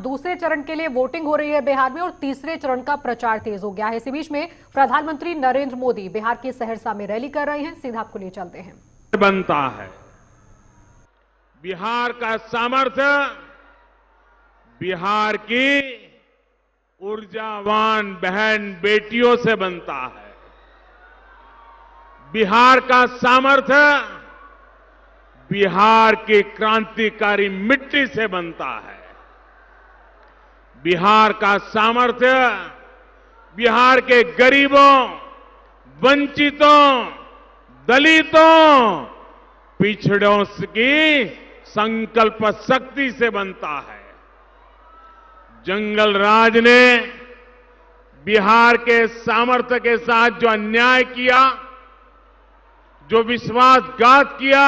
दूसरे चरण के लिए वोटिंग हो रही है बिहार में और तीसरे चरण का प्रचार तेज हो गया है। इसी बीच में प्रधानमंत्री नरेंद्र मोदी बिहार के सहरसा में रैली कर रहे हैं। सीधा आपको लिए चलते हैं। बनता है बिहार का सामर्थ्य बिहार की ऊर्जावान बहन बेटियों से बनता है। बिहार का सामर्थ्य बिहार की क्रांतिकारी मिट्टी से बनता है। बिहार का सामर्थ्य बिहार के गरीबों, वंचितों, दलितों, पिछड़ों की संकल्प शक्ति से बनता है। जंगल राज ने बिहार के सामर्थ्य के साथ जो अन्याय किया, जो विश्वासघात किया,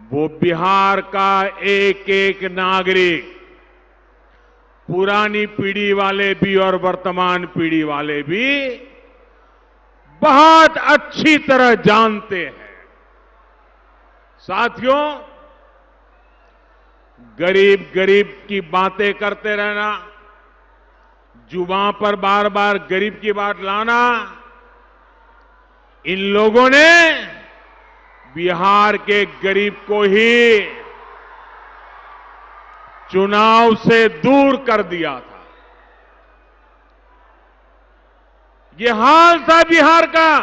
वो बिहार का एक एक नागरिक, पुरानी पीढ़ी वाले भी और वर्तमान पीढ़ी वाले भी बहुत अच्छी तरह जानते हैं। साथियों, गरीब गरीब की बातें करते रहना, जुबान पर बार बार गरीब की बात लाना, इन लोगों ने बिहार के गरीब को ही चुनाव से दूर कर दिया था। ये हाल था बिहार का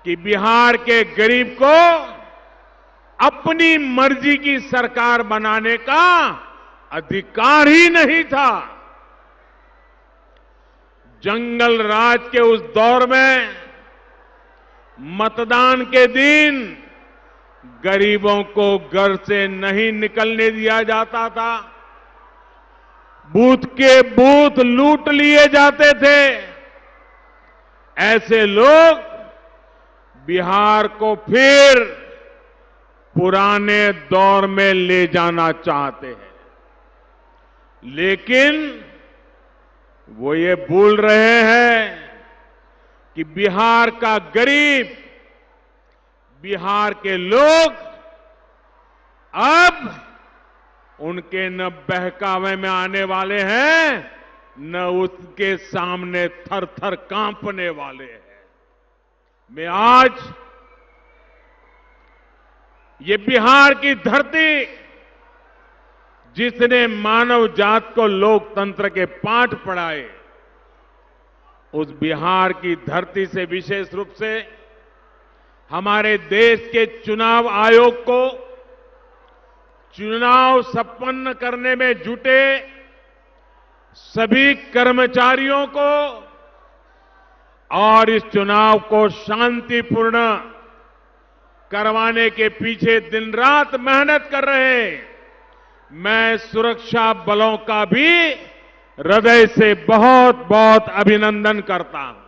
कि बिहार के गरीब को अपनी मर्जी की सरकार बनाने का अधिकार ही नहीं था। जंगल राज के उस दौर में मतदान के दिन गरीबों को घर से नहीं निकलने दिया जाता था। बूथ के बूथ लूट लिए जाते थे। ऐसे लोग बिहार को फिर पुराने दौर में ले जाना चाहते हैं, लेकिन वो ये भूल रहे हैं कि बिहार का गरीब, बिहार के लोग अब उनके न बहकावे में आने वाले हैं, न उसके सामने थर थर कांपने वाले हैं। मैं आज ये बिहार की धरती, जिसने मानव जात को लोकतंत्र के पाठ पढ़ाए, उस बिहार की धरती से विशेष रूप से हमारे देश के चुनाव आयोग को चुनाव संपन्न करने में जुटे सभी कर्मचारियों को और इस चुनाव को शांतिपूर्ण करवाने के पीछे दिन रात मेहनत कर रहे मैं सुरक्षा बलों का भी हृदय से बहुत बहुत अभिनंदन करता हूं।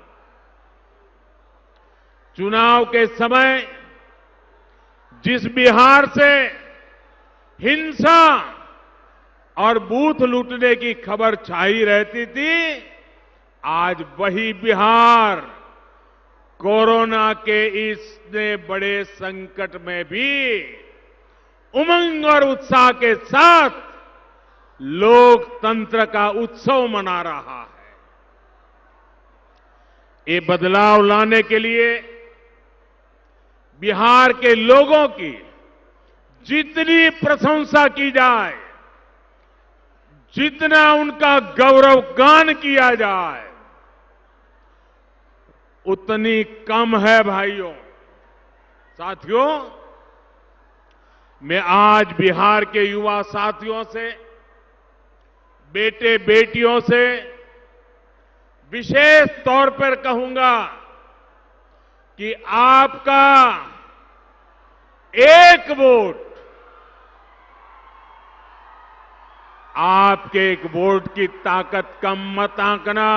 चुनाव के समय जिस बिहार से हिंसा और बूथ लूटने की खबर छाई रहती थी, आज वही बिहार कोरोना के इतने बड़े संकट में भी उमंग और उत्साह के साथ लोकतंत्र का उत्सव मना रहा है। ये बदलाव लाने के लिए बिहार के लोगों की जितनी प्रशंसा की जाए, जितना उनका गौरवगान किया जाए, उतनी कम है भाइयों। साथियों, मैं आज बिहार के युवा साथियों से, बेटे बेटियों से विशेष तौर पर कहूंगा कि आपका एक वोट, आपके एक वोट की ताकत कम मत आंकना।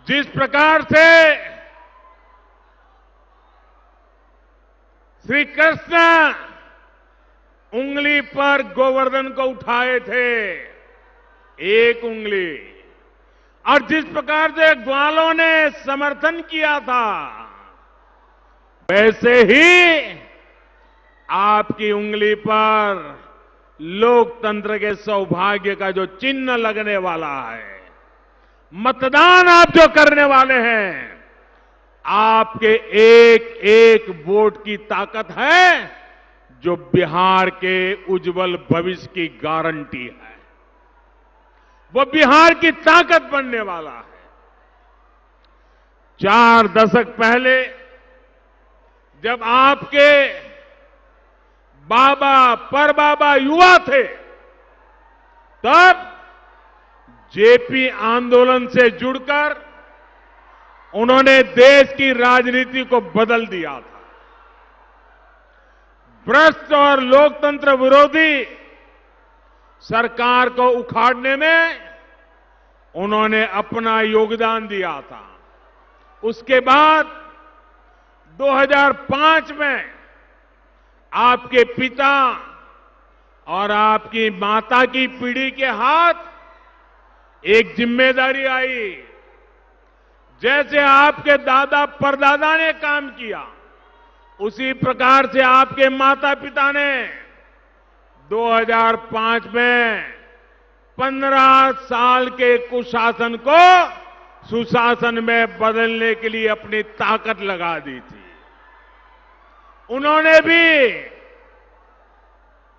जिस प्रकार से श्री कृष्ण उंगली पर गोवर्धन को उठाए थे, एक उंगली, और जिस प्रकार से ग्वालों ने समर्थन किया था, वैसे ही आपकी उंगली पर लोकतंत्र के सौभाग्य का जो चिन्ह लगने वाला है, मतदान आप जो करने वाले हैं, आपके एक एक वोट की ताकत है जो बिहार के उज्जवल भविष्य की गारंटी है। वो बिहार की ताकत बनने वाला है। 4 दशक पहले जब आपके बाबा परबाबा युवा थे, तब जेपी आंदोलन से जुड़कर उन्होंने देश की राजनीति को बदल दिया था। भ्रष्ट और लोकतंत्र विरोधी सरकार को उखाड़ने में उन्होंने अपना योगदान दिया था। उसके बाद 2005 में आपके पिता और आपकी माता की पीढ़ी के हाथ एक जिम्मेदारी आई। जैसे आपके दादा परदादा ने काम किया, उसी प्रकार से आपके माता पिता ने 2005 में 15 साल के कुशासन को सुशासन में बदलने के लिए अपनी ताकत लगा दी थी। उन्होंने भी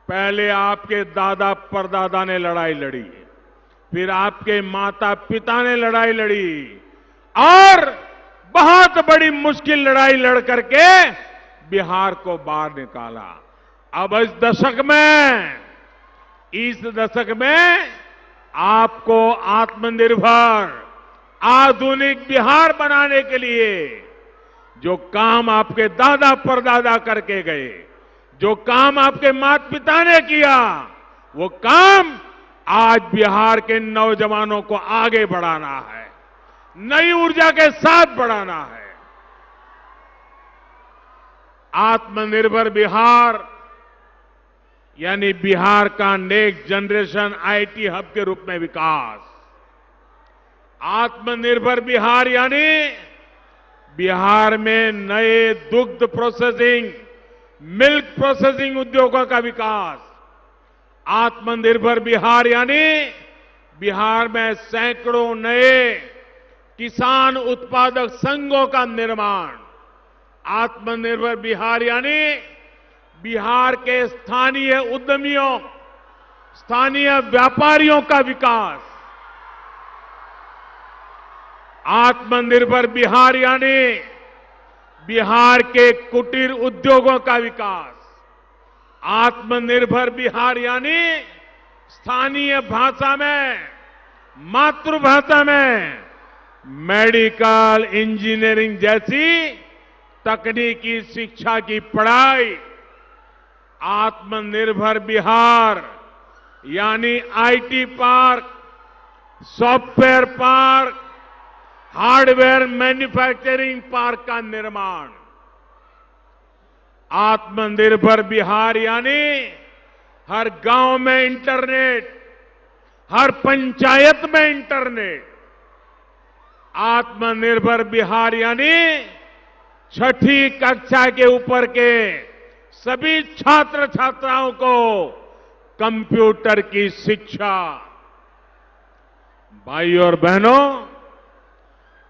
पहले आपके दादा परदादा ने लड़ाई लड़ी, फिर आपके माता पिता ने लड़ाई लड़ी और बहुत बड़ी मुश्किल लड़ाई लड़ करके बिहार को बाहर निकाला। अब इस दशक में आपको आत्मनिर्भर आधुनिक बिहार बनाने के लिए जो काम आपके दादा परदादा करके गए, जो काम आपके माता पिता ने किया, वो काम आज बिहार के नौजवानों को आगे बढ़ाना है, नई ऊर्जा के साथ बढ़ाना है। आत्मनिर्भर बिहार यानी बिहार का नेक्स्ट जनरेशन आईटी हब के रूप में विकास। आत्मनिर्भर बिहार यानी बिहार में नए दुग्ध प्रोसेसिंग, मिल्क प्रोसेसिंग उद्योगों का विकास। आत्मनिर्भर बिहार यानी बिहार में सैकड़ों नए किसान उत्पादक संघों का निर्माण। आत्मनिर्भर बिहार यानी बिहार के स्थानीय उद्यमियों, स्थानीय व्यापारियों का विकास। आत्मनिर्भर बिहार यानी बिहार के कुटीर उद्योगों का विकास। आत्मनिर्भर बिहार यानी स्थानीय भाषा में, मातृभाषा में मेडिकल इंजीनियरिंग जैसी तकनीकी शिक्षा की पढ़ाई। आत्मनिर्भर बिहार यानी IT park, software park, hardware manufacturing park का निर्माण। आत्मनिर्भर बिहार यानी हर गांव में इंटरनेट, हर पंचायत में इंटरनेट। आत्मनिर्भर बिहार यानी 6ठी कक्षा के ऊपर के सभी छात्र छात्राओं को कंप्यूटर की शिक्षा। भाइयों और बहनों,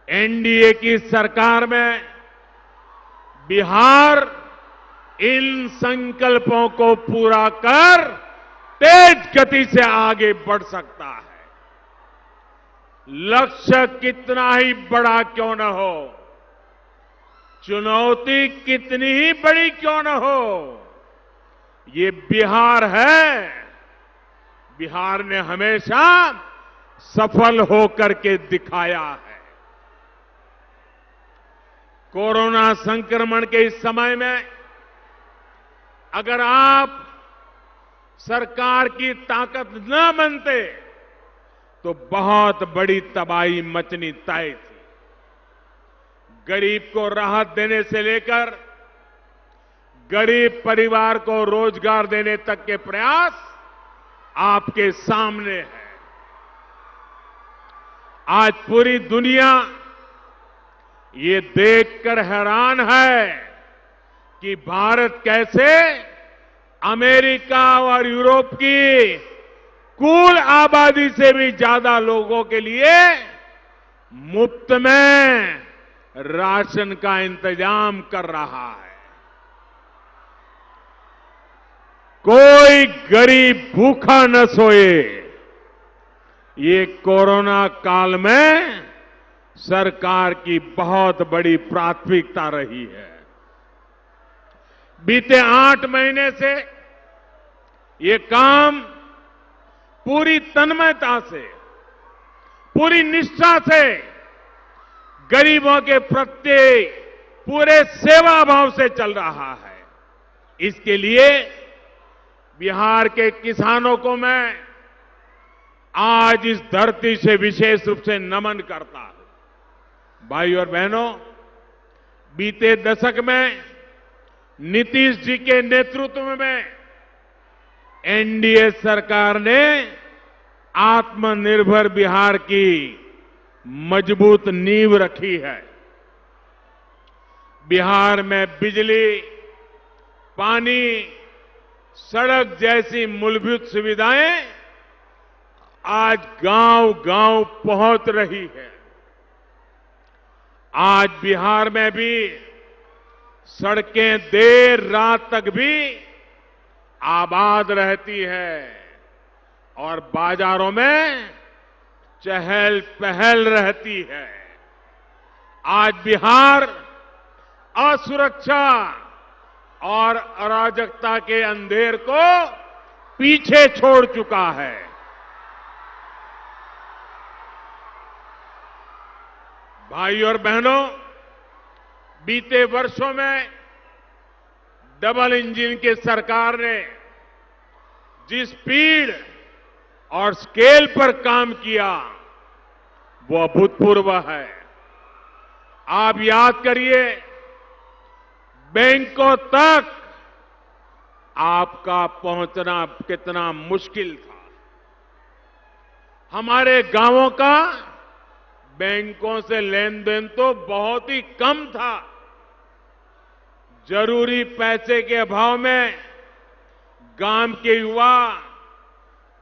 एनडीए की सरकार में बिहार इन संकल्पों को पूरा कर तेज गति से आगे बढ़ सकता है। लक्ष्य कितना ही बड़ा क्यों न हो, चुनौती कितनी ही बड़ी क्यों न हो, ये बिहार है। बिहार ने हमेशा सफल होकर के दिखाया है। कोरोना संक्रमण के इस समय में अगर आप सरकार की ताकत न बनते तो बहुत बड़ी तबाही मचनी तय थी। गरीब को राहत देने से लेकर गरीब परिवार को रोजगार देने तक के प्रयास आपके सामने है। आज पूरी दुनिया ये देखकर हैरान है कि भारत कैसे अमेरिका और यूरोप की कुल आबादी से भी ज्यादा लोगों के लिए मुफ्त में राशन का इंतजाम कर रहा है। कोई गरीब भूखा न सोए, ये कोरोना काल में सरकार की बहुत बड़ी प्राथमिकता रही है। बीते 8 महीने से ये काम पूरी तन्मयता से, पूरी निष्ठा से, गरीबों के प्रति पूरे सेवा भाव से चल रहा है। इसके लिए बिहार के किसानों को मैं आज इस धरती से विशेष रूप से नमन करता हूं। भाई और बहनों, बीते दशक में नीतीश जी के नेतृत्व में एनडीए सरकार ने आत्मनिर्भर बिहार की मजबूत नींव रखी है। बिहार में बिजली, पानी, सड़क जैसी मूलभूत सुविधाएं आज गांव-गांव पहुंच रही है। आज बिहार में भी सड़कें देर रात तक भी आबाद रहती है और बाजारों में चहल पहल रहती है। आज बिहार असुरक्षा और अराजकता के अंधेर को पीछे छोड़ चुका है। भाई और बहनों, बीते वर्षों में डबल इंजन की सरकार ने जिस स्पीड और स्केल पर काम किया वो अभूतपूर्व है। आप याद करिए, बैंकों तक आपका पहुंचना कितना मुश्किल था। हमारे गांवों का बैंकों से लेन देन तो बहुत ही कम था। जरूरी पैसे के अभाव में गांव के युवा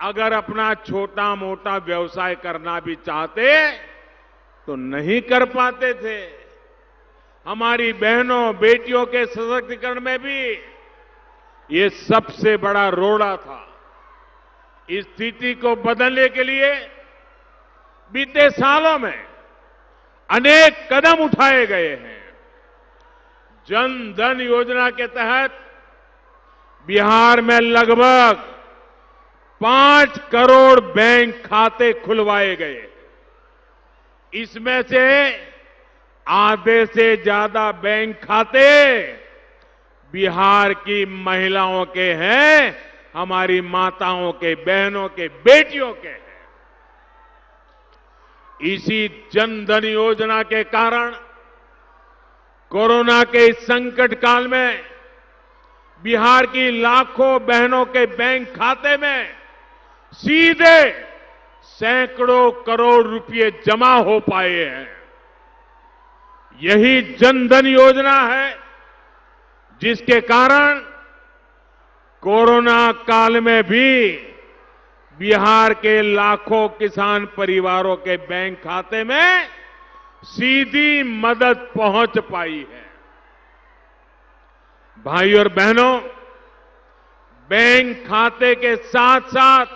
अगर अपना छोटा मोटा व्यवसाय करना भी चाहते तो नहीं कर पाते थे। हमारी बहनों बेटियों के सशक्तिकरण में भी ये सबसे बड़ा रोड़ा था। इस स्थिति को बदलने के लिए बीते सालों में अनेक कदम उठाए गए हैं। जन धन योजना के तहत बिहार में लगभग 5 करोड़ बैंक खाते खुलवाए गए। इसमें से आधे से ज्यादा बैंक खाते बिहार की महिलाओं के हैं, हमारी माताओं के, बहनों के, बेटियों के हैं। इसी जन धन योजना के कारण कोरोना के इस संकट काल में बिहार की लाखों बहनों के बैंक खाते में सीधे सैकड़ों करोड़ रुपए जमा हो पाए हैं। यही जन धन योजना है जिसके कारण कोरोना काल में भी बिहार के लाखों किसान परिवारों के बैंक खाते में सीधी मदद पहुंच पाई है। भाई और बहनों, बैंक खाते के साथ साथ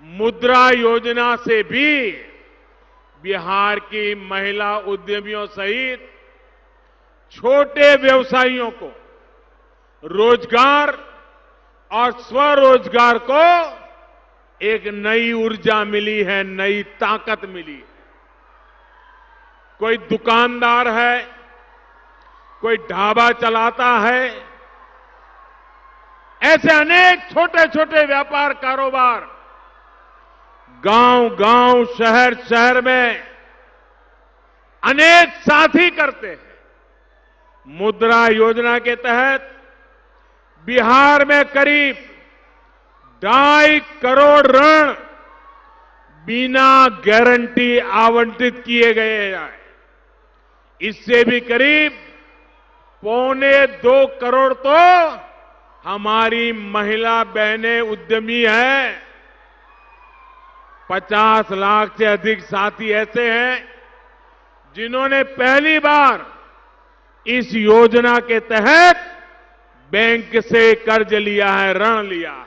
मुद्रा योजना से भी बिहार की महिला उद्यमियों सहित छोटे व्यवसायियों को रोजगार और स्वरोजगार को एक नई ऊर्जा मिली है, नई ताकत मिली है। कोई दुकानदार है, कोई ढाबा चलाता है, ऐसे अनेक छोटे छोटे व्यापार कारोबार गांव-गांव, शहर-शहर में अनेक साथी करते हैं। मुद्रा योजना के तहत बिहार में करीब 2.5 करोड़ ऋण बिना गारंटी आवंटित किए गए हैं। इससे भी करीब 1.25 करोड़ तो हमारी महिला बहनें उद्यमी हैं। 50 लाख से अधिक साथी ऐसे हैं जिन्होंने पहली बार इस योजना के तहत बैंक से कर्ज लिया है, ऋण लिया है।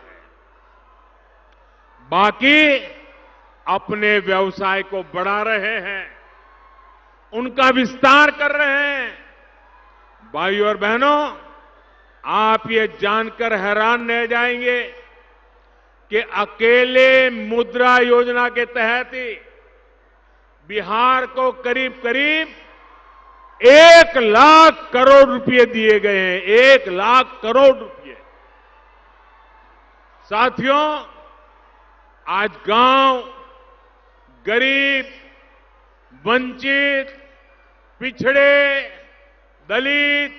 बाकी अपने व्यवसाय को बढ़ा रहे हैं, उनका विस्तार कर रहे हैं। भाइयों और बहनों, आप ये जानकर हैरान रह जाएंगे कि अकेले मुद्रा योजना के तहत ही बिहार को करीब करीब 1 लाख करोड़ रुपए दिए गए हैं। 1 लाख करोड़ रुपए। साथियों, आज गांव, गरीब, वंचित, पिछड़े, दलित,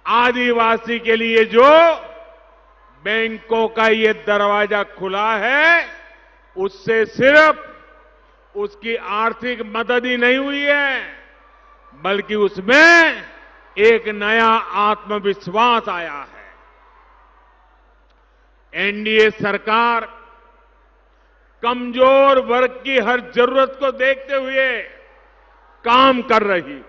आदिवासी के लिए जो बैंकों का ये दरवाजा खुला है, उससे सिर्फ उसकी आर्थिक मदद ही नहीं हुई है, बल्कि उसमें एक नया आत्मविश्वास आया है। एनडीए सरकार कमजोर वर्ग की हर जरूरत को देखते हुए काम कर रही है।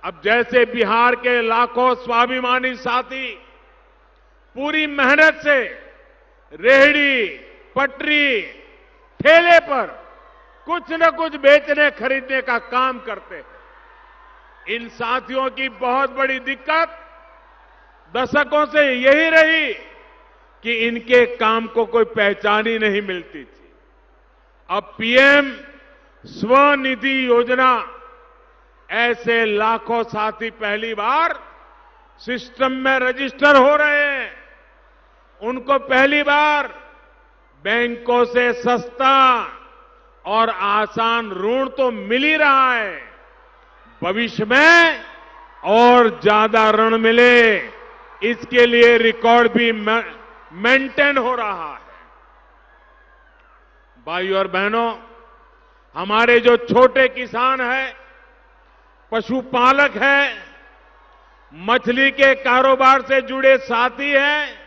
अब जैसे बिहार के लाखों स्वाभिमानी साथी पूरी मेहनत से रेहड़ी, पटरी, ठेले पर कुछ न कुछ बेचने खरीदने का काम करते हैं, इन साथियों की बहुत बड़ी दिक्कत दशकों से यही रही कि इनके काम को कोई पहचान ही नहीं मिलती थी। अब पीएम स्वनिधि योजना, ऐसे लाखों साथी पहली बार सिस्टम में रजिस्टर हो रहे हैं। उनको पहली बार बैंकों से सस्ता और आसान ऋण तो मिल ही रहा है, भविष्य में और ज्यादा ऋण मिले, इसके लिए रिकॉर्ड भी मेंटेन हो रहा है। भाइयों और बहनों, हमारे जो छोटे किसान हैं, पशुपालक हैं, मछली के कारोबार से जुड़े साथी हैं,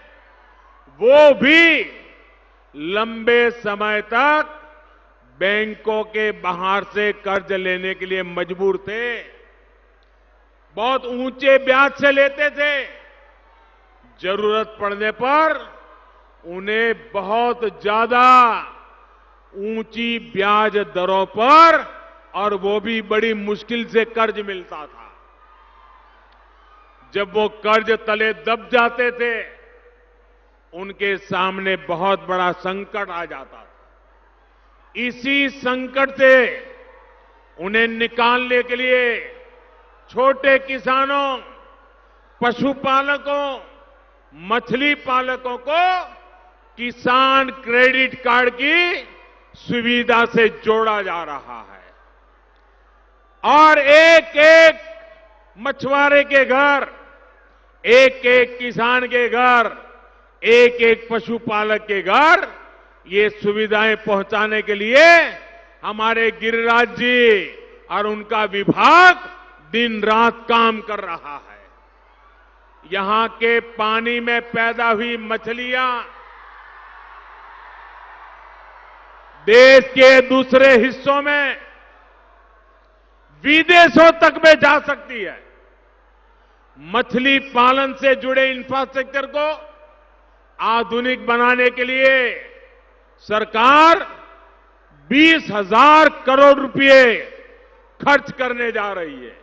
वो भी लंबे समय तक बैंकों के बाहर से कर्ज लेने के लिए मजबूर थे। बहुत ऊंचे ब्याज से लेते थे। जरूरत पड़ने पर उन्हें बहुत ज्यादा ऊंची ब्याज दरों पर, और वो भी बड़ी मुश्किल से कर्ज मिलता था। जब वो कर्ज तले दब जाते थे, उनके सामने बहुत बड़ा संकट आ जाता था। इसी संकट से उन्हें निकालने के लिए छोटे किसानों, पशुपालकों, मछली पालकों को किसान क्रेडिट कार्ड की सुविधा से जोड़ा जा रहा है। और एक एक मछुआरे के घर, एक एक किसान के घर, एक एक पशुपालक के घर ये सुविधाएं पहुंचाने के लिए हमारे गिरिराज जी और उनका विभाग दिन रात काम कर रहा है। यहां के पानी में पैदा हुई मछलियां देश के दूसरे हिस्सों में, विदेशों तक में जा सकती है। मछली पालन से जुड़े इंफ्रास्ट्रक्चर को आधुनिक बनाने के लिए सरकार 20,000 करोड़ रुपए खर्च करने जा रही है।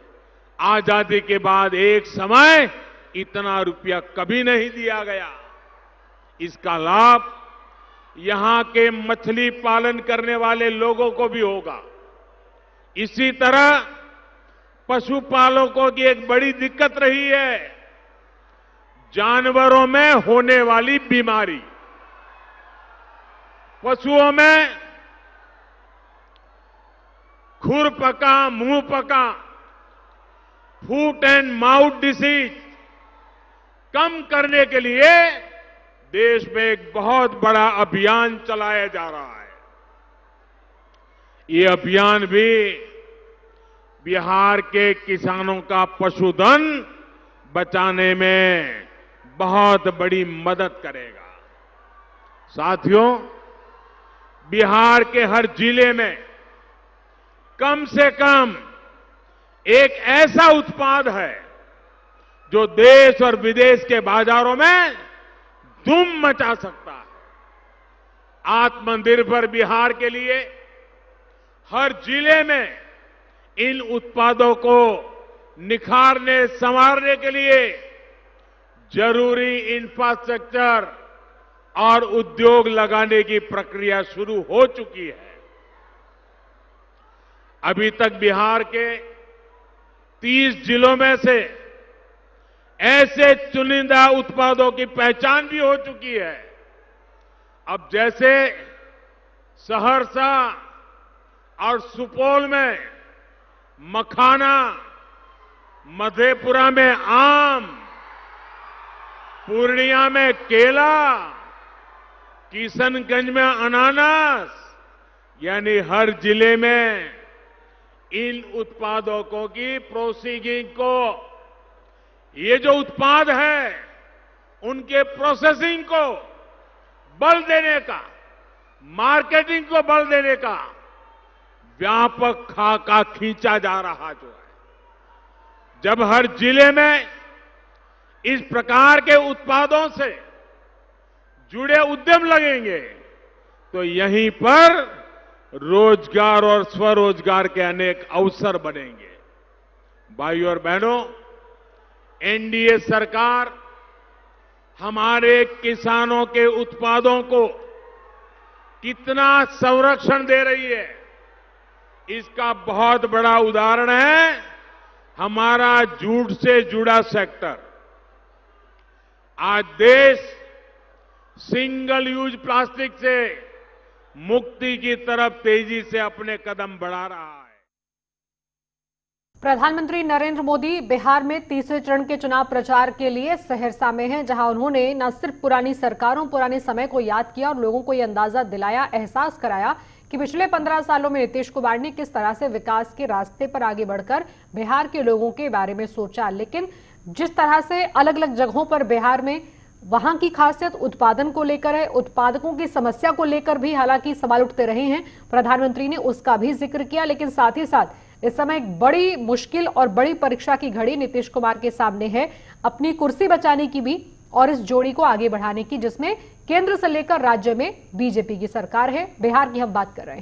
आजादी के बाद एक समय इतना रुपया कभी नहीं दिया गया। इसका लाभ यहां के मछली पालन करने वाले लोगों को भी होगा। इसी तरह पशुपालकों की एक बड़ी दिक्कत रही है, जानवरों में होने वाली बीमारी। पशुओं में खुरपका, मुंहपका, फूट एंड माउथ डिसीज कम करने के लिए देश में एक बहुत बड़ा अभियान चलाया जा रहा है। ये अभियान भी बिहार के किसानों का पशुधन बचाने में बहुत बड़ी मदद करेगा। साथियों, बिहार के हर जिले में कम से कम एक ऐसा उत्पाद है जो देश और विदेश के बाजारों में धूम मचा सकता है। आत्मनिर्भर बिहार के लिए हर जिले में इन उत्पादों को निखारने, संवारने के लिए जरूरी इंफ्रास्ट्रक्चर और उद्योग लगाने की प्रक्रिया शुरू हो चुकी है। अभी तक बिहार के 30 जिलों में से ऐसे चुनिंदा उत्पादों की पहचान भी हो चुकी है। अब जैसे सहरसा और सुपौल में मखाना, मधेपुरा में आम, पूर्णिया में केला, किशनगंज में अनानास, यानी हर जिले में इन उत्पादों की प्रोसेसिंग को, ये जो उत्पाद है उनके प्रोसेसिंग को बल देने का, मार्केटिंग को बल देने का व्यापक खाका खींचा जा रहा जो है। जब हर जिले में इस प्रकार के उत्पादों से जुड़े उद्यम लगेंगे तो यहीं पर रोजगार और स्वरोजगार के अनेक अवसर बनेंगे। भाइयों और बहनों, एनडीए सरकार हमारे किसानों के उत्पादों को कितना संरक्षण दे रही है, इसका बहुत बड़ा उदाहरण है हमारा जूट से जुड़ा सेक्टर। आज देश सिंगल यूज प्लास्टिक से मुक्ति की तरफ तेजी से अपने कदम बढ़ा रहा है। प्रधानमंत्री नरेंद्र मोदी बिहार में तीसरे चरण के चुनाव प्रचार के लिए सहरसा में हैं, जहां उन्होंने न सिर्फ पुरानी सरकारों, पुराने समय को याद किया और लोगों को यह अंदाजा दिलाया, एहसास कराया कि पिछले 15 सालों में नीतीश कुमार ने किस तरह से विकास के रास्ते पर आगे बढ़कर बिहार के लोगों के बारे में सोचा। लेकिन जिस तरह से अलग अलग जगहों पर बिहार में वहां की खासियत उत्पादन को लेकर है, उत्पादकों की समस्या को लेकर भी हालांकि सवाल उठते रहे हैं, प्रधानमंत्री ने उसका भी जिक्र किया। लेकिन साथ ही साथ इस समय एक बड़ी मुश्किल और बड़ी परीक्षा की घड़ी नीतीश कुमार के सामने है, अपनी कुर्सी बचाने की भी और इस जोड़ी को आगे बढ़ाने की, जिसमें केंद्र से लेकर राज्य में बीजेपी की सरकार है। बिहार की हम बात कर रहे हैं।